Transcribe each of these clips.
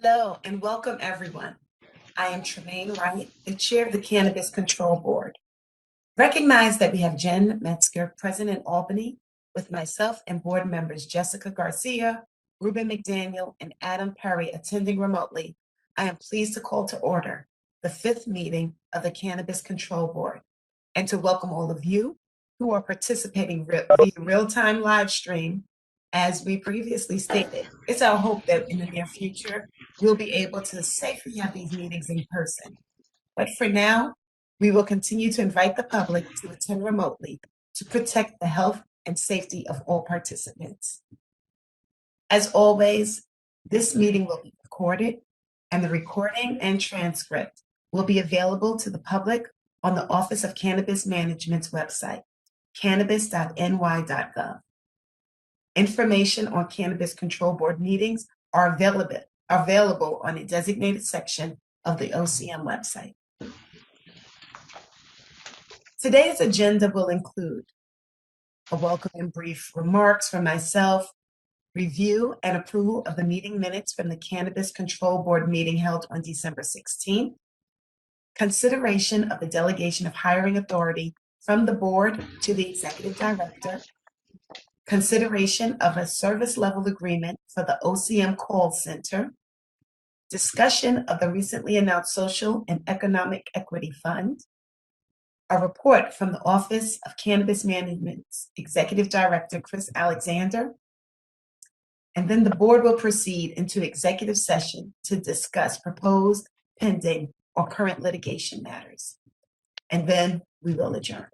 Hello and welcome everyone. I am Tremaine Wright, the chair of the Cannabis Control Board. Recognize that we have Jen Metzger present in Albany with myself and board members Jessica Garcia, Ruben McDaniel, and Adam Perry attending remotely. I am pleased to call to order the fifth meeting of the Cannabis Control Board and to welcome all of you who are participating via real-time live stream. As we previously stated, it's our hope that in the near future, we'll be able to safely have these meetings in person. But for now, we will continue to invite the public to attend remotely to protect the health and safety of all participants. As always, this meeting will be recorded, and the recording and transcript will be available to the public on the Office of Cannabis Management's website, cannabis.ny.gov. Information on Cannabis Control Board meetings are available on a designated section of the OCM website. Today's agenda will include a welcome and brief remarks from myself, review and approval of the meeting minutes from the Cannabis Control Board meeting held on December 16th, consideration of the delegation of hiring authority from the board to the executive director, consideration of a service level agreement for the OCM call center, discussion of the recently announced Social and Economic Equity Fund, a report from the Office of Cannabis Management's Executive Director, Chris Alexander, and then the board will proceed into executive session to discuss proposed, pending, or current litigation matters. And then we will adjourn.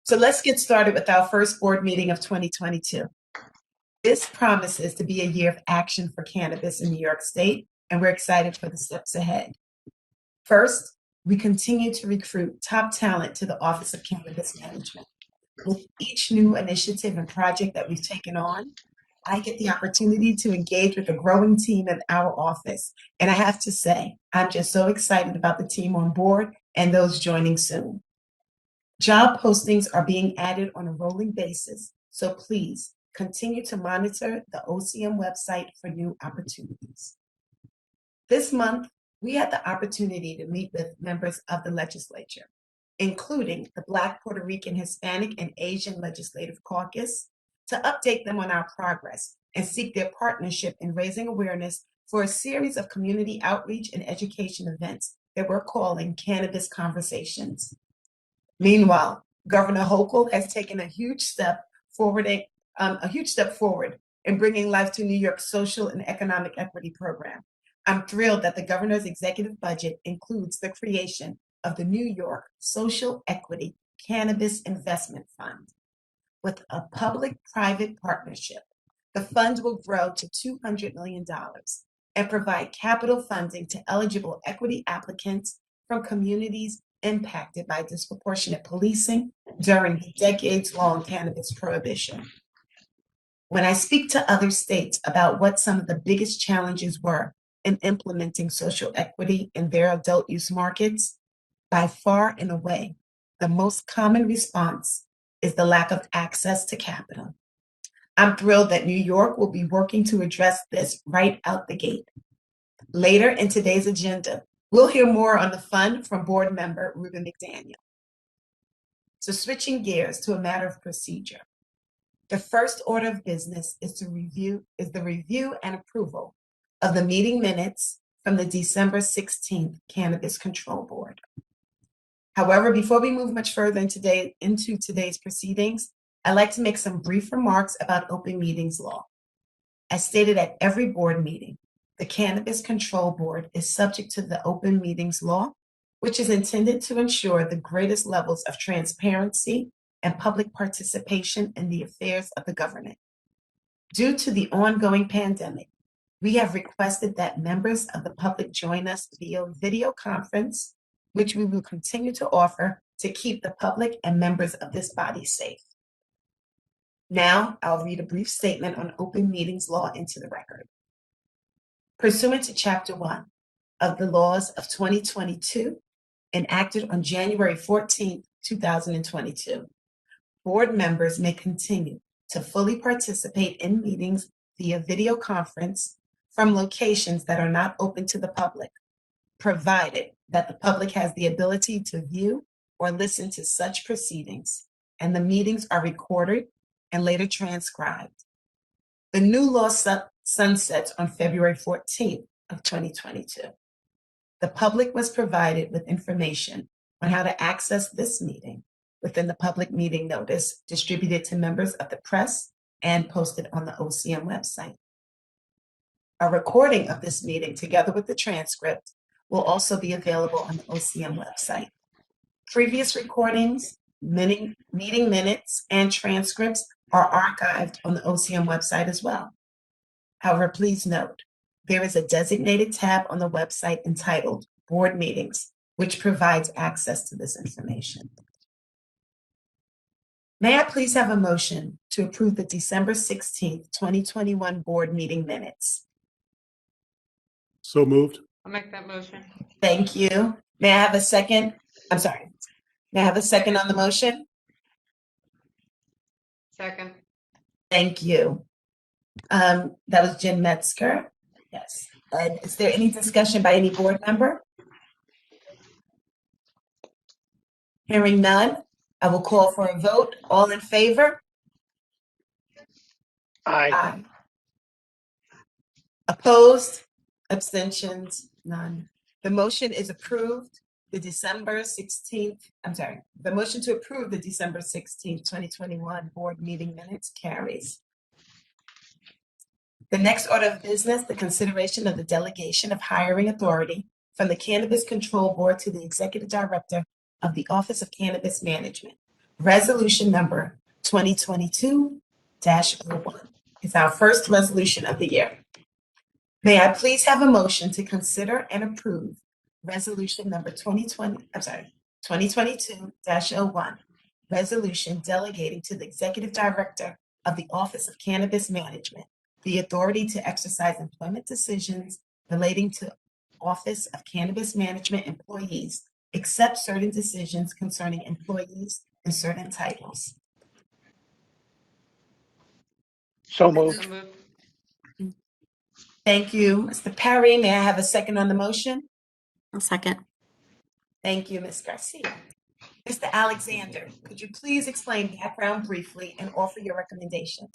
So let's get started with our first board meeting of 2022. This promises to be a year of action for cannabis in New York State, and we're excited for the steps ahead. First, we continue to recruit top talent to the Office of Cannabis Management. With each new initiative and project that we've taken on, I get the opportunity to engage with a growing team in our office. And I have to say, I'm just so excited about the team on board and those joining soon. Job postings are being added on a rolling basis, so please continue to monitor the OCM website for new opportunities. This month, we had the opportunity to meet with members of the legislature, including the Black, Puerto Rican, Hispanic, and Asian Legislative Caucus, to update them on our progress and seek their partnership in raising awareness for a series of community outreach and education events that we're calling Cannabis Conversations. Meanwhile, Governor Hochul has taken a huge step forward in bringing life to New York's social and economic equity program. I'm thrilled that the governor's executive budget includes the creation of the New York Social Equity Cannabis Investment Fund. With a public-private partnership, the fund will grow to $200 million and provide capital funding to eligible equity applicants from communities impacted by disproportionate policing during the decades-long cannabis prohibition. When I speak to other states about what some of the biggest challenges were in implementing social equity in their adult use markets, by far and away, the most common response is the lack of access to capital. I'm thrilled that New York will be working to address this right out the gate. Later in today's agenda, we'll hear more on the fund from board member Ruben McDaniel. So switching gears to a matter of procedure. The first order of business is the review and approval of the meeting minutes from the December 16th Cannabis Control Board. However, before we move much further into today's proceedings, I'd like to make some brief remarks about open meetings law. As stated at every board meeting, the Cannabis Control Board is subject to the open meetings law, which is intended to ensure the greatest levels of transparency and public participation in the affairs of the government. Due to the ongoing pandemic, we have requested that members of the public join us via video conference, which we will continue to offer to keep the public and members of this body safe. Now, I'll read a brief statement on open meetings law into the record. Pursuant to Chapter 1 of the laws of 2022, enacted on January 14, 2022, board members may continue to fully participate in meetings via video conference from locations that are not open to the public, provided that the public has the ability to view or listen to such proceedings, and the meetings are recorded and later transcribed. The new law sunsets on February 14th of 2022. The public was provided with information on how to access this meeting within the public meeting notice distributed to members of the press and posted on the OCM website. A recording of this meeting, together with the transcript, will also be available on the OCM website. Previous recordings, meeting minutes, and transcripts are archived on the OCM website as well. However, please note, there is a designated tab on the website entitled Board Meetings, which provides access to this information. May I please have a motion to approve the December 16th, 2021 board meeting minutes? So moved. I'll make that motion. Thank you. May I have a second? I'm sorry. May I have a second on the motion? Second. Thank you. That was Jim Metzger. Yes. And is there any discussion by any board member? Hearing none, I will call for a vote. All in favor? Aye. Opposed? Abstentions? None. The motion is approved. The motion to approve the December 16th, 2021 board meeting minutes carries. The next order of business, the consideration of the delegation of hiring authority from the Cannabis Control Board to the Executive Director of the Office of Cannabis Management. Resolution number 2022-01. It's our first resolution of the year. May I please have a motion to consider and approve resolution number 2022-01, resolution delegating to the Executive Director of the Office of Cannabis Management the authority to exercise employment decisions relating to Office of Cannabis Management employees, except certain decisions concerning employees and certain titles. So moved. So moved. Thank you, Mr. Perry. May I have a second on the motion? I'll second. Thank you, Ms. Garcia. Mr. Alexander, could you please explain background briefly and offer your recommendation?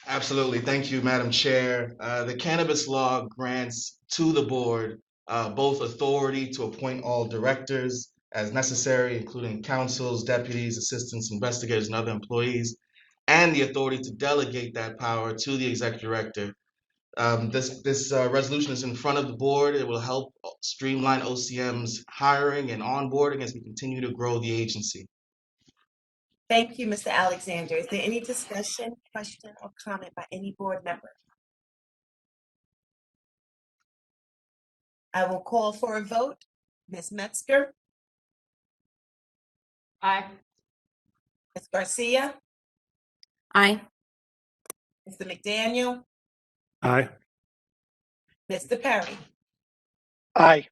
Absolutely. Thank you, Madam Chair. The cannabis law grants to the board both authority to appoint all directors as necessary, including counsels, deputies, assistants, investigators, and other employees, and the authority to delegate that power to the executive director. This resolution is in front of the board. It will help streamline OCM's hiring and onboarding as we continue to grow the agency. Thank you, Mr. Alexander. Is there any discussion, question, or comment by any board member? I will call for a vote. Ms. Metzger, Aye. Ms. Garcia, Aye. Mr. McDaniel, Aye. Mr. Perry. Aye.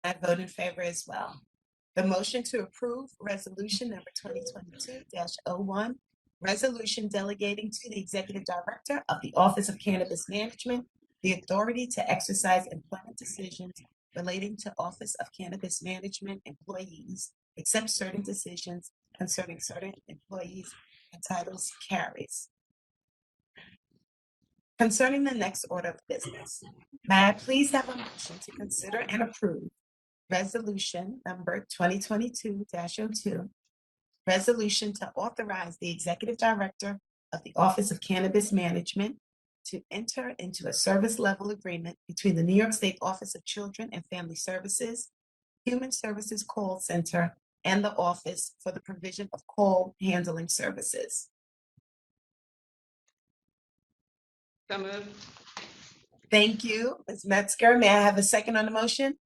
I vote in favor as well. The motion to approve resolution number 2022-01, resolution delegating to the Executive Director of the Office of Cannabis Management the authority to exercise employment decisions relating to Office of Cannabis Management employees, except certain decisions concerning certain employees and titles carries. Concerning the next order of business, may I please have a motion to consider and approve resolution number 2022-02, resolution to authorize the Executive Director of the Office of Cannabis Management to enter into a service level agreement between the New York State Office of Children and Family Services, Human Services Call Center, and the Office for the provision of call handling services. So moved. Thank you, Ms. Metzger. May I have a second on the motion?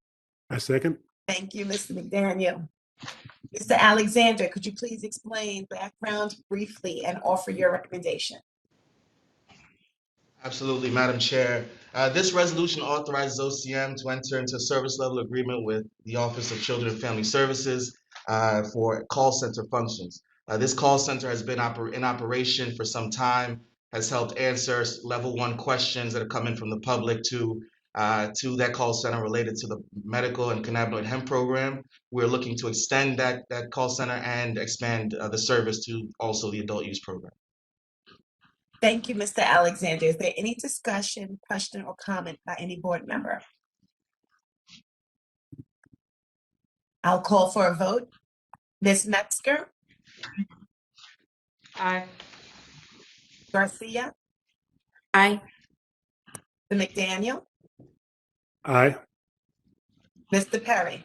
I second. Thank you, Mr. McDaniel. Mr. Alexander, could you please explain background briefly and offer your recommendation? Absolutely, Madam Chair. This resolution authorizes OCM to enter into a service level agreement with the Office of Children and Family Services for call center functions. This call center has been in operation for some time, has helped answer level 1 questions that are coming from the public to that call center related to the medical and cannabinoid hemp program. We're looking to extend that call center and expand the service to also the adult use program. Thank you, Mr. Alexander. Is there any discussion, question, or comment by any board member? I'll call for a vote. Ms. Metzger, Aye. Garcia, Aye. Mr. McDaniel, Aye. Mr. Perry,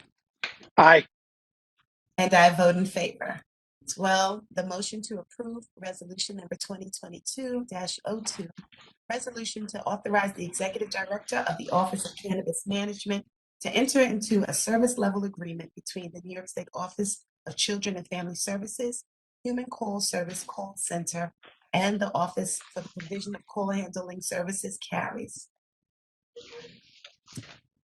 Aye. and I vote in favor. 12, the motion to approve resolution number 2022-02, resolution to authorize the executive director of the Office of Cannabis Management to enter into a service level agreement between the New York State Office of Children and Family Services, Human Call Service Call Center, and the Office for the Provision of Call Handling Services carries.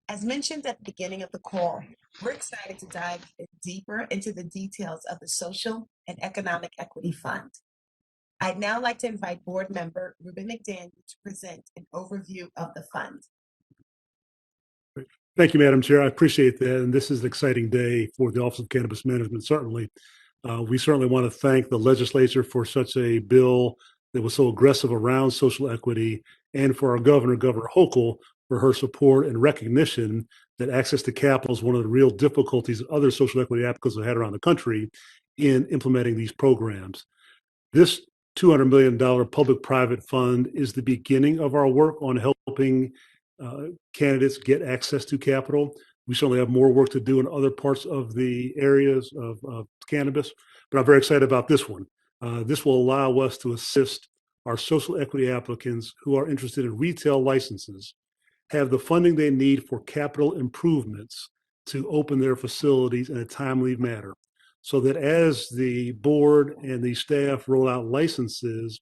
As mentioned at the beginning of the call, we're excited to dive deeper into the details of the Social and Economic Equity Fund. I'd now like to invite board member Ruben McDaniel to present an overview of the fund. Thank you, Madam Chair. I appreciate that. And this is an exciting day for the Office of Cannabis Management, certainly. We certainly want to thank the legislature for such a bill that was so aggressive around social equity, and for our governor, Governor Hochul, for her support and recognition that access to capital is one of the real difficulties other social equity applicants have had around the country in implementing these programs. This $200 million public-private fund is the beginning of our work on helping candidates get access to capital. We certainly have more work to do in other parts of the areas of cannabis, but I'm very excited about this one. This will allow us to assist our social equity applicants who are interested in retail licenses have the funding they need for capital improvements to open their facilities in a timely manner, so that as the board and the staff roll out licenses,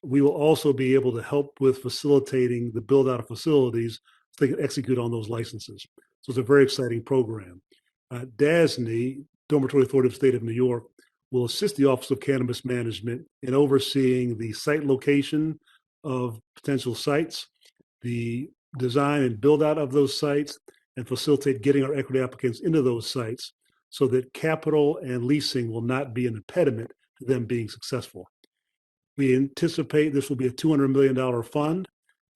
we will also be able to help with facilitating the build out of facilities so they can execute on those licenses. So it's a very exciting program. DASNY, Dormitory Authority of the State of New York, will assist the Office of Cannabis Management in overseeing the site location of potential sites, the design and build out of those sites, and facilitate getting our equity applicants into those sites so that capital and leasing will not be an impediment to them being successful. We anticipate this will be a $200 million fund,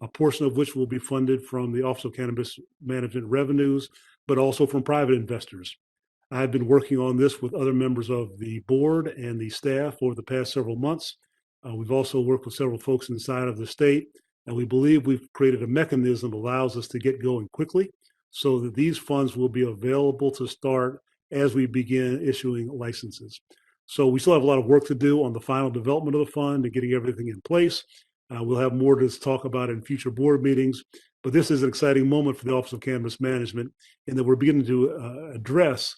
a portion of which will be funded from the Office of Cannabis Management revenues, but also from private investors. I've been working on this with other members of the board and the staff over the past several months. We've also worked with several folks inside of the state, and we believe we've created a mechanism that allows us to get going quickly so that these funds will be available to start as we begin issuing licenses. So we still have a lot of work to do on the final development of the fund and getting everything in place. We'll have more to talk about in future board meetings, but this is an exciting moment for the Office of Cannabis Management in that we're beginning to address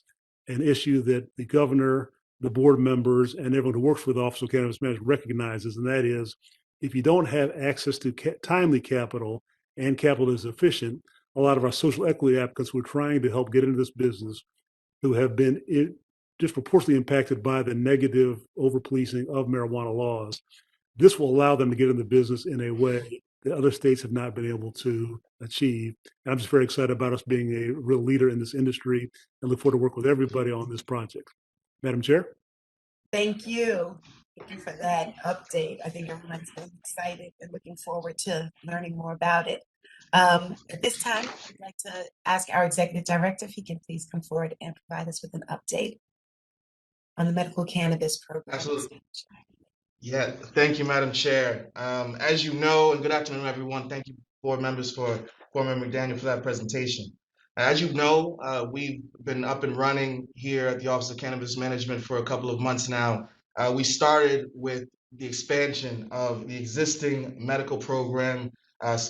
an issue that the governor, the board members, and everyone who works for the Office of Cannabis Management recognizes, and that is if you don't have access to timely capital and capital is efficient, a lot of our social equity applicants who are trying to help get into this business who have been disproportionately impacted by the negative over-policing of marijuana laws. This will allow them to get in the business in a way that other states have not been able to achieve. And I'm just very excited about us being a real leader in this industry and look forward to work with everybody on this project. Madam Chair? Thank you. Thank you for that update. I think everyone's been excited and looking forward to learning more about it. At this time, I'd like to ask our executive director if he can please come forward and provide us with an update on the medical cannabis program. Absolutely. Yeah, thank you, Madam Chair. As you know, and good afternoon, everyone. Thank you, board member McDaniel, for that presentation. As you know, we've been up and running here at the Office of Cannabis Management for a couple of months now. We started with the expansion of the existing medical program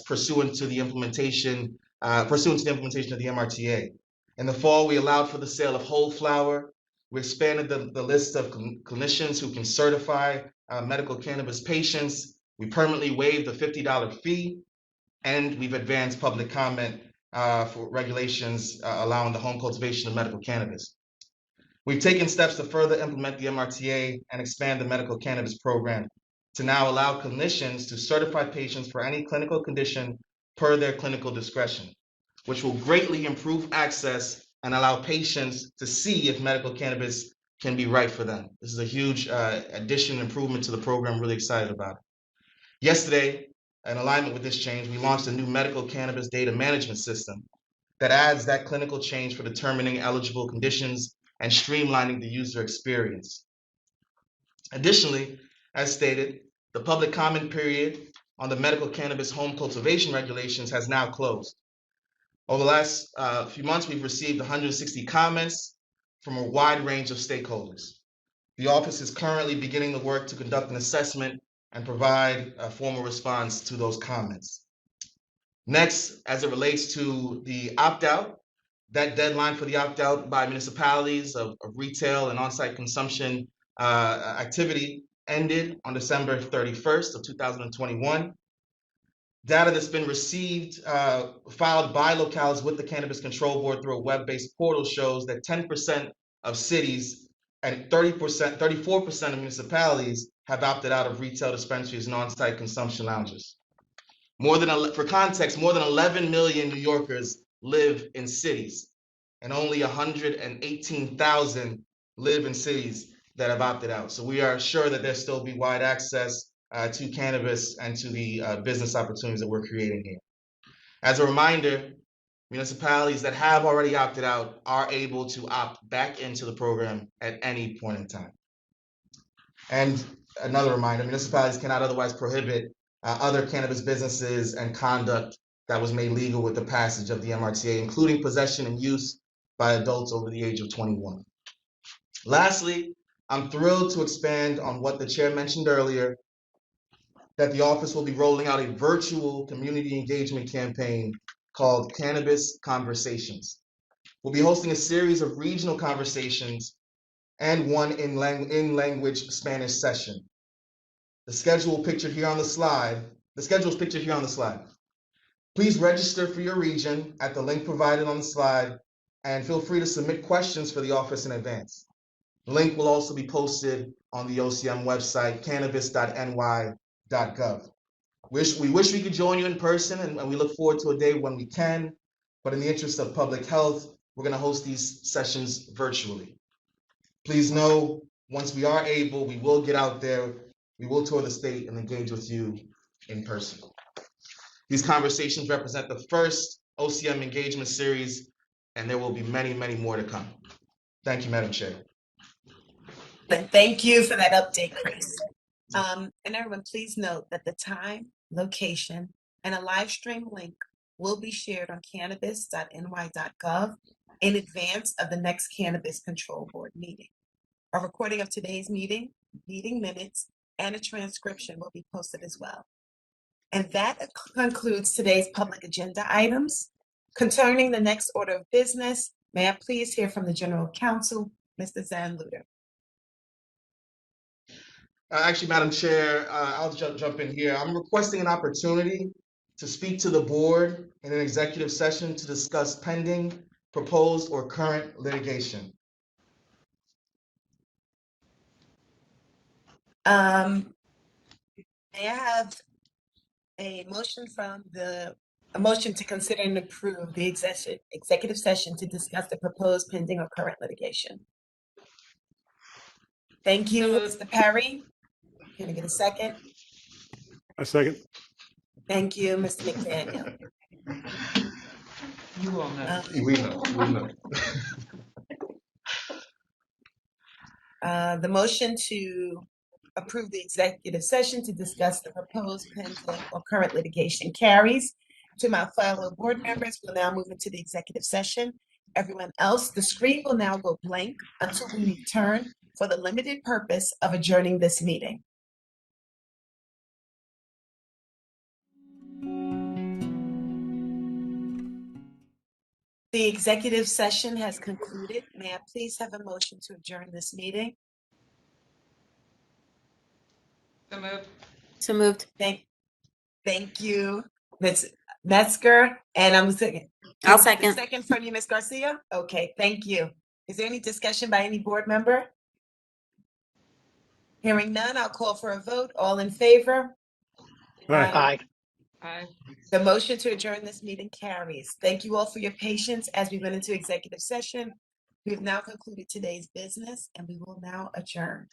pursuant to the implementation of the MRTA. In the fall, we allowed for the sale of whole flower. We expanded the list of clinicians who can certify medical cannabis patients. We permanently waived the $50 fee, and we've advanced public comment for regulations allowing the home cultivation of medical cannabis. We've taken steps to further implement the MRTA and expand the medical cannabis program. to now allow clinicians to certify patients for any clinical condition per their clinical discretion, which will greatly improve access and allow patients to see if medical cannabis can be right for them. This is a huge addition and improvement to the program. Really excited about it. Yesterday, in alignment with this change, we launched a new medical cannabis data management system that adds that clinical change for determining eligible conditions and streamlining the user experience. Additionally, as stated, the public comment period on the medical cannabis home cultivation regulations has now closed. Over the last few months, we've received 160 comments from a wide range of stakeholders. The office is currently beginning the work to conduct an assessment and provide a formal response to those comments. Next, as it relates to the opt-out, that deadline for the opt-out by municipalities of retail and on-site consumption activity ended on December 31st of 2021. Data that's been received, filed by locales with the Cannabis Control Board through a web-based portal shows that 10% of cities and 34% of municipalities have opted out of retail dispensaries and on-site consumption lounges. For context, more than 11 million New Yorkers live in cities, and only 118,000 live in cities that have opted out. So we are sure that there still be wide access to cannabis and to the business opportunities that we're creating here. As a reminder, municipalities that have already opted out are able to opt back into the program at any point in time. And another reminder, municipalities cannot otherwise prohibit other cannabis businesses and conduct that was made legal with the passage of the MRTA, including possession and use by adults over the age of 21. Lastly, I'm thrilled to expand on what the chair mentioned earlier, that the office will be rolling out a virtual community engagement campaign called Cannabis Conversations. We'll be hosting a series of regional conversations and one in-language Spanish session. The schedule is pictured here on the slide. Please register for your region at the link provided on the slide, and feel free to submit questions for the office in advance. The link will also be posted on the OCM website, cannabis.ny.gov. We wish we could join you in person, and we look forward to a day when we can, but in the interest of public health, we're going to host these sessions virtually. Please know, once we are able, we will get out there, we will tour the state and engage with you in person. These conversations represent the first OCM engagement series, and there will be many, many more to come. Thank you, Madam Chair. Thank you for that update, Chris. And everyone, please note that the time, location, and a live stream link will be shared on cannabis.ny.gov in advance of the next Cannabis Control Board meeting. A recording of today's meeting minutes, and a transcription will be posted as well. And that concludes today's public agenda items. Concerning the next order of business, may I please hear from the General Counsel, Mr. Zanluder. Actually, Madam Chair, I'll jump in here. I'm requesting an opportunity to speak to the board in an executive session to discuss pending, proposed, or current litigation. May I have a motion to consider and approve the executive session to discuss the proposed pending or current litigation? Thank you, Mr. Perry. Can I get a second? A second. Thank you, Mr. McDaniel. You will know. We know. The motion to approve the executive session to discuss the proposed pending or current litigation carries. To my fellow board members, we'll now move into the executive session. Everyone else, the screen will now go blank until we return for the limited purpose of adjourning this meeting. The executive session has concluded. May I please have a motion to adjourn this meeting? So moved. So moved. Thank you, Ms. Metzger, and I'm second. I'll second. Second from you, Ms. Garcia? Okay, thank you. Is there any discussion by any board member? Hearing none, I'll call for a vote. All in favor? Aye. Aye. The motion to adjourn this meeting carries. Thank you all for your patience as we went into executive session. We have now concluded today's business and we will now adjourn.